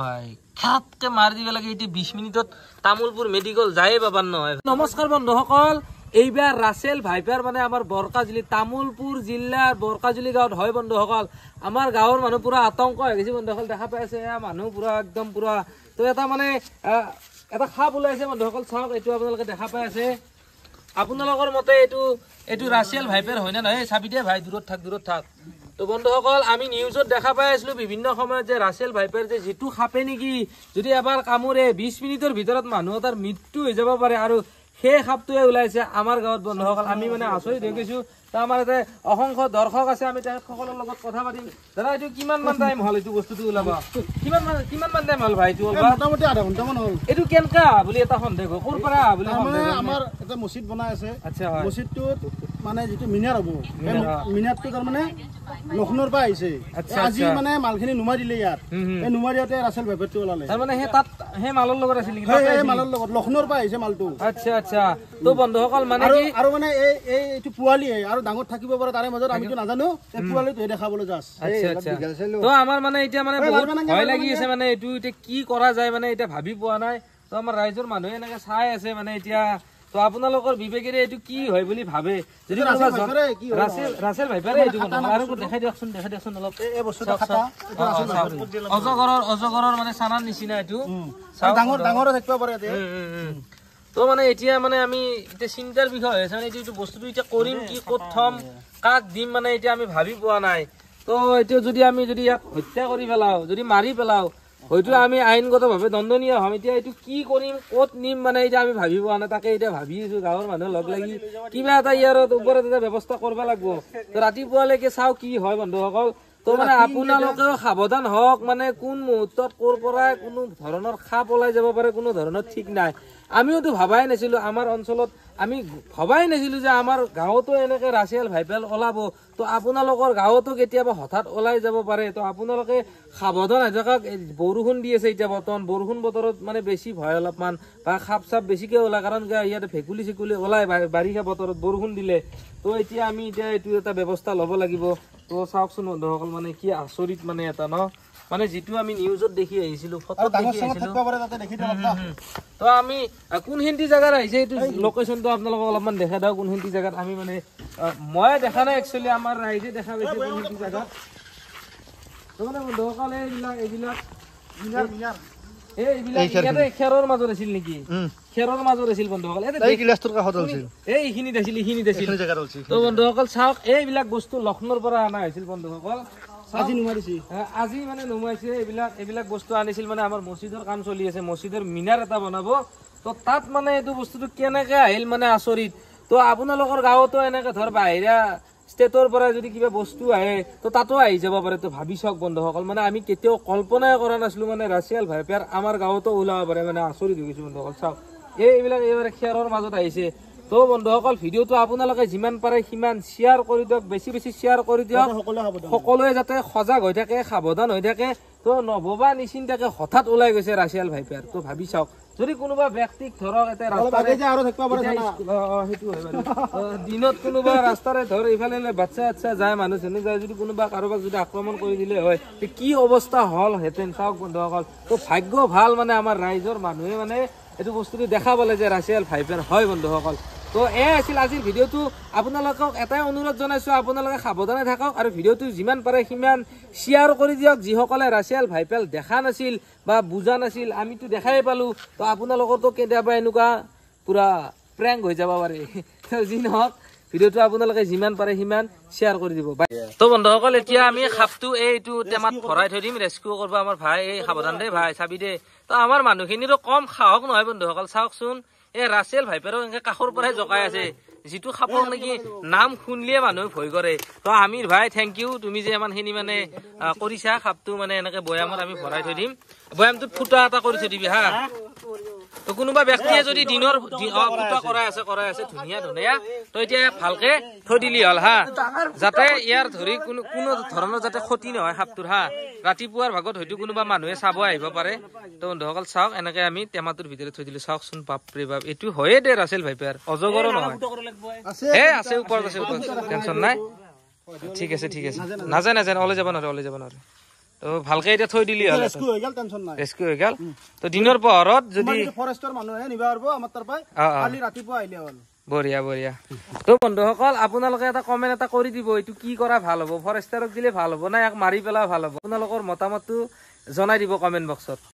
ভাই খাপকে মাৰ দিব লাগে 20 মিনিটত তামুলপুৰ মেডিকেল যাই বাবাৰ নহয়। নমস্কাৰ বন্ধুসকল, এইবাৰ ৰাছেল ভাইপাৰ মানে আমাৰ বৰকাজুলি তামুলপুৰ জিলাৰ বৰকাজুলি গাঁৱত হয় বন্ধুসকল। আমাৰ গাঁৱৰ মানুহ পুৰা আতংক হৈ গৈছে বন্ধুসকল, দেখা পাইছে মানুহ পুৰা একদম পুৰা। তো এটা মানে এটা খাপ ওলাইছে বন্ধুসকল, চাওক এইটো আপোনালোকে দেখা পাই আছে। আপোনালোকৰ মতে এইটো ৰাছেল ভাইপাৰ হয় না নহয়? চাবি দে ভাই, দূৰত থাক। তো বন্ধুসকল, আমি নিউজত দেখা পাই আছিলো বিভিন্ন সময়ত যে ৰাছেল ভাইপাৰ যে যিটো খাপে নেকি যদি এবাৰ কামোৰে 20 মিনিটৰ ভিতৰত মানুহ তাৰ মৃত্যু হৈ যাব পাৰে, আৰু সেই খাপটোৱে ওলাইছে আমাৰ গাঁৱত বন্ধুসকল। আমি মানে আচৰিত হৈ গৈছো। তো আমাৰ ইয়াতে অসংখ্য দৰ্শক আছে, আমি তেখেতসকলৰ লগত কথা পাতিম। দাদা, এইটো কিমান মান টাইম হ'ল এইটো বস্তুটো ওলাব? কিমান মান টাইম হ'ল ভাই? এইটো মোটামুটি আধা ঘণ্টামান হ'ল। এইটো কেনেকা বুলি এটা সন্দেহ, ক'ৰ পৰা বুলি সন্দেহ? আমাৰ এটা মছজিদ বনাই আছে। আচ্ছা, মছজিদটোত মানে যিটো মিনাৰ হ'ব, মিনাৰটো তাৰমানে লক্ষ্ণৌৰ পৰা আহিছে। আজি মানে মালখিনি নুমাই দিলে ইয়াত, এই নুমাই দিওঁতে ৰাছেল ভাইপাৰটো ওলালে। তাৰমানে সেই মালৰ লগত আছিল নেকি? মালৰ লগত লক্ষ্ণৌৰ পৰা আহিছে মালটো। আচ্ছা। তো বন্ধুসকল মানে আৰু মানে এইটো পোৱালি আৰু ডাঙৰ থাকিব পাৰে, তাৰে মাজত আমিতো নাজানো। এই পোৱালিটো দেখাবলৈ যাষ্ট। তো আমাৰ মানে এতিয়া মানে বহুত ভয় লাগি আছে, মানে এইটো এতিয়া কি কৰা যায় মানে এতিয়া ভাবি পোৱা নাই। তো আমাৰ ৰাইজৰ মানুহে এনেকে চাই আছে মানে এতিয়া। তো আপোনালোকৰ বিবেকেৰে এইটো কি হয় বুলি ভাবে? যদি ৰাছেল ভাইপাৰে এইটো আৰু দেখাই দিয়কচোন অলপ। অজগৰৰ মানে চানাৰ নিচিনা এইটো ডাঙৰ থাকিব পাৰে। তো মানে এতিয়া মানে আমি এতিয়া চিন্তাৰ বিষয় হৈছে মানে এইটো বস্তুটো এতিয়া কৰিম কি, ক'ত থম, কাক দিম, মানে এতিয়া আমি ভাবি পোৱা নাই। তো এইটো যদি ইয়াক হত্যা কৰি পেলাও, যদি মাৰি পেলাও, হয়তো আমি আইনগতভাৱে দণ্ডনীয় হ'ম। এতিয়া এইটো কি কৰিম, ক'ত নিম, মানে এতিয়া আমি ভাবি পোৱা নাই। তাকে এতিয়া ভাবি আছো, গাঁৱৰ মানুহ লগ লাগি কিবা এটা ইয়াৰ ওপৰত এটা ব্যৱস্থা কৰিব লাগিব। তো ৰাতিপুৱালৈকে চাও কি হয় বন্ধুসকল। তো মানে আপোনালোকেও সাৱধান হওক, মানে কোন মুহূৰ্তত ক'ৰ পৰা কোনো ধৰণৰ সাপ ওলাই যাব পাৰে, কোনো ধৰণৰ ঠিক নাই। আমিওতো ভাবাই নাছিলো, আমাৰ অঞ্চলত আমি ভবাই নাছিলো যে আমাৰ গাঁৱতো এনেকে ৰাছেল ভাইপাৰ ওলাব। তো আপোনালোকৰ গাঁৱতো কেতিয়াবা হঠাৎ ওলাই যাব পাৰে। তো আপোনালোকে সাৱধান হৈ থাকক। বৰষুণ দি আছে এতিয়া বৰ্তমান, বৰষুণ বতৰত মানে বেছি ভয় অলপমান, বা সাপ চাপ বেছিকে ওলায়, কাৰণ ইয়াতে ভেকুলি চেকুলি ওলাই বাৰিষা বতৰত বৰষুণ দিলে। তো এতিয়া আমি এইটো এটা ব্যৱস্থা ল'ব লাগিব। তো চাওকচোন বন্ধুসকল, মানে কি আচৰিত মানে এটা ন, মানে যিটো আমি নিউজত দেখি আহিছিলো, ফটোত দেখি আহিছিলো। তো আমি কোনখিনি জাগাত আহিছে এইটো লোকেশ্যনটো আপোনালোকক অলপমান দেখা দিওঁ। কোনখিনি জাগাত আমি মানে মই দেখা নাই, একচুৱেলি আমাৰ ৰাইজে দেখা পাইছে কোনখিনি জাগাত। তো মানে বন্ধুসকল এইবিলাক খেৰৰ মাজত আছিল নেকি? খেৰৰ মাজত আছিল বন্ধুসকল। এইখিনিত আছিল। তো বন্ধুসকল চাওক, এইবিলাক বস্তু লক্ষ্ণৌৰ পৰা অনা হৈছিল বন্ধুসকল। আজি মানে নুমাইছে। এইবিলাক বস্তু আনিছিল মানে আমাৰ মছজিদৰ কাম চলি আছে, মছজিদৰ মিনাৰ এটা বনাব। তো তাত মানে এইটো বস্তুটো কেনেকে আহিল মানে আচৰিত। তো আপোনালোকৰ গাঁৱতো এনেকে ধৰ বাহিৰা ষ্টেটৰ পৰা যদি কিবা বস্তু আহে, তো তাতো আহি যাব পাৰে। তো ভাবি চাওক বন্ধুসকল, মানে আমি কেতিয়াও কল্পনাই কৰা নাছিলো মানে ৰাছেল ভাইপাৰ আমাৰ গাঁৱতো ওলাব পাৰে। মানে আচৰিত হৈ গৈছো বন্ধুসকল। চাওক এইবিলাক খেৰৰ মাজত আহিছে। তো বন্ধুসকল, ভিডিঅ'টো আপোনালোকে যিমান পাৰে সিমান শ্বেয়াৰ কৰি দিয়ক, বেছি শ্বেয়াৰ কৰি দিয়ক, সকলোৱে যাতে সজাগ হৈ থাকে, সাৱধান হৈ থাকে। তো নভবা নিচিন্তাকে হঠাৎ ওলাই গৈছে ৰাছেল ভাইপাৰ। তো ভাবি চাওক, যদি কোনোবা ব্যক্তিক ধৰক এটা দিনত কোনোবা ৰাস্তাৰে ধৰ ইফালে বাচ্চা যায়, মানুহ চানুহ যায়, যদি কোনোবা কাৰোবাক যদি আক্ৰমণ কৰি দিলে হয়, কি অৱস্থা হল হেঁতেন চাওক বন্ধুসকল। তো ভাগ্য ভাল, মানে আমাৰ ৰাইজৰ মানুহে মানে এইটো বস্তুটো দেখা পালে যে ৰাছেল ভাইপাৰ হয় বন্ধুসকল। তো আছিল আজিৰ ভিডিঅ'টো। আপোনালোকক এটাই অনুৰোধ জনাইছো, আপোনালোকে সাৱধানে থাকক আৰু ভিডিঅ'টো যিমান পাৰে সিমান শ্বেয়াৰ কৰি দিয়ক। যিসকলে ৰাছেল ভাইপাৰ দেখা নাছিল বা বুজা নাছিল, আমিতো দেখাই পালো। তো আপোনালোকৰতো কেতিয়াবা এনেকুৱা পুৰা প্ৰেংক হৈ যাব পাৰে। যি নহওক, ভিডিঅ'টো আপোনালোকে যিমান পাৰে সিমান শ্বেয়াৰ কৰি দিব। তো বন্ধুসকল, এতিয়া আমি সাপটো এইটো টেমাত ভৰাই থৈ দিম, ৰেস্কিউ কৰিব আমাৰ ভাই। এই সাৱধান দে ভাই, চাবি দে। তো আমাৰ মানুহখিনিৰো কম সাহস নহয় বন্ধুসকল। চাওকচোন, এই ৰাছেল ভাইপাৰক এনেকে কাষৰ পৰাই জকাই আছে, যিটো সাপৰ নেকি নাম শুনিলে মানুহে ভয় কৰে। তো আমিৰ ভাই, থেংক ইউ, তুমি যে ইমানখিনি মানে কৰিছা। সাপটো মানে এনেকে বৈয়ামত আমি ভৰাই থৈ দিম, বৈয়ামটোত ফুটা এটা কৰি থৈ দিবি হা। তো কোনোবা ব্যক্তিয়ে যদি দিনৰ ফুটা কৰাই আছে ধুনীয়া, তো এতিয়া ভালকে থৈ দিলি হল হা, যাতে ইয়াৰ ধৰি কোনো ধৰণৰ যাতে ক্ষতি নহয় সাপটোৰ হা। ৰাতিপুৱাৰ ভাগত হয়তো কোনোবা মানুহে চাব আহিব পাৰে। তো বন্ধুসকল চাওক, এনেকে আমি টেমাটোৰ ভিতৰত থৈ দিলো। চাওকচোন, বাপৰে বাপ, এইটো হয়ে দে ৰাছেল ভাইপাৰ, অজগৰো নহয়। আছে ওপৰত আছে, টেনচন নাই। ঠিক আছে, নাযায়, ওলাই যাব নোৱাৰে। তো ভালকে এটা থৈ দিলি হল ৰেস্কিউ হৈ গেল টেনশন নাই ৰেস্কিউ হৈ গেল তো দিনৰ পোহৰত যদি ফৰেষ্টৰ মানুহে নিবা পাৰবো আমাৰ তাৰ পাই কালি ৰাতিপুৱা আহিলে হল বঢ়িয়া বঢ়িয়া তো বন্ধুসকল আপোনালোকে এটা কমেন্ট এটা কৰি দিব এইটো কি কৰা ভাল হ'ব ফৰেষ্টাৰক দিলে ভাল হ'ব না ইয়াক মাৰি পেলা ভাল হ'ব আপোনালোকৰ মতামতটো জনাই দিব কমেন্ট বক্সত